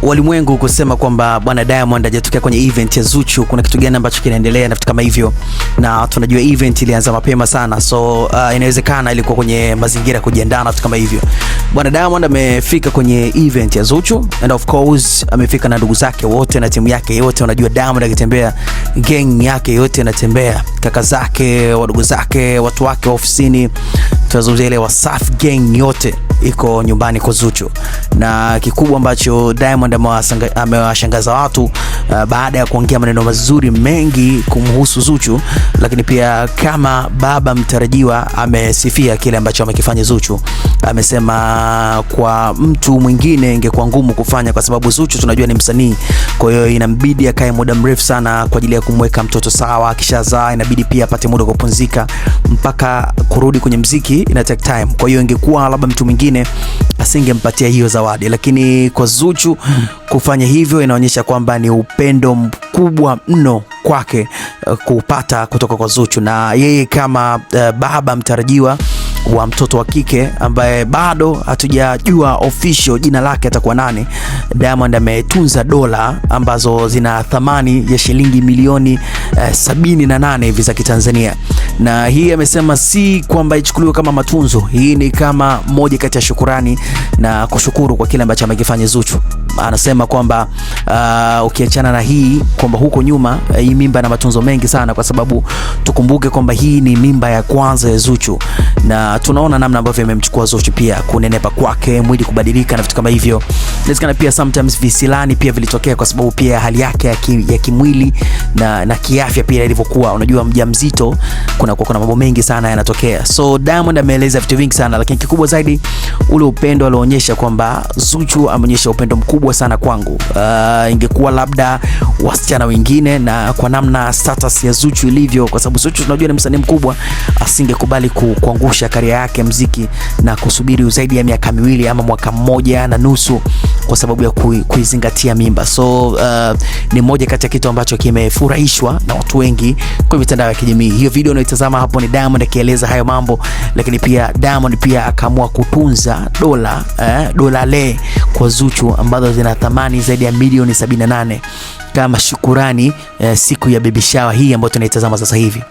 Walimwengu kusema kwamba bwana Diamond hajatokea kwenye event ya Zuchu, kuna kitu gani ambacho kinaendelea na vitu kama hivyo, na tunajua event ilianza mapema sana, so inawezekana ilikuwa kwenye mazingira kujiandaa na vitu kama hivyo. Bwana Diamond amefika kwenye event ya Zuchu and of course amefika na ndugu zake wote na timu yake yote. Unajua Diamond akitembea, gang yake yote inatembea, kaka zake, wadogo zake, watu wake wa ofisini, tunazungumzia ile Wasafi gang yote iko nyumbani kwa Zuchu. Na kikubwa ambacho Diamond amewashangaza watu baada ya kuongea maneno mazuri mengi kumhusu Zuchu, lakini pia kama baba mtarajiwa amesifia kile ambacho amekifanya Zuchu. Amesema kwa mtu mwingine ingekuwa ngumu kufanya kwa sababu Zuchu tunajua ni msanii, kwa hiyo inambidi akae muda mrefu sana kwa ajili ya kumweka mtoto sawa, akishazaa inabidi pia apate muda kupumzika mpaka kurudi kwenye muziki, ina take time. Kwa hiyo ingekuwa labda mtu mwingine asingempatia hiyo zawadi, lakini kwa Zuchu kufanya hivyo inaonyesha kwamba ni upendo mkubwa mno kwake kupata kutoka kwa Zuchu. Na yeye kama baba mtarajiwa wa mtoto wa kike ambaye bado hatujajua official jina lake atakuwa nani, Diamond ametunza dola ambazo zina thamani ya shilingi milioni 78 hivi za Kitanzania. Na hii amesema si kwamba ichukuliwe kama matunzo, hii ni kama moja kati ya shukurani na kushukuru kwa kile ambacho amekifanya Zuchu. Anasema kwamba ukiachana na hii kwamba huko nyuma hii mimba na matunzo mengi sana, kwa sababu tukumbuke kwamba hii ni mimba ya kwanza ya Zuchu, na tunaona namna ambavyo imemchukua Zuchu pia kunenepa kwake, mwili kubadilika na vitu kama hivyo. Inawezekana pia sometimes visilani pia vilitokea kwa sababu pia hali yake ya kimwili na kiafya pia ilivyokuwa. Unajua mjamzito kuna mambo mengi sana yanatokea. So Diamond ameeleza vitu vingi sana, lakini kikubwa zaidi ule upendo alionyesha kwamba Zuchu ameonyesha upendo mkubwa sana kwangu. Ingekuwa labda wasichana wengine na kwa namna status ya Zuchu ilivyo, kwa sababu Zuchu tunajua ni msanii mkubwa, asingekubali kuangusha karia yake muziki na kusubiri zaidi ya miaka miwili ama mwaka mmoja na nusu kwa sababu ya kuizingatia mimba. So ni moja kati ya kitu ambacho kimefurahishwa na watu wengi kwa mitandao ya kijamii. Hiyo video unaitazama hapo ni Diamond akieleza hayo mambo, lakini pia Diamond pia akaamua kutunza dola le kwa Zuchu ambazo zina thamani zaidi ya milioni 78 kama shukurani siku ya baby shower hii ambayo tunaitazama sasa hivi.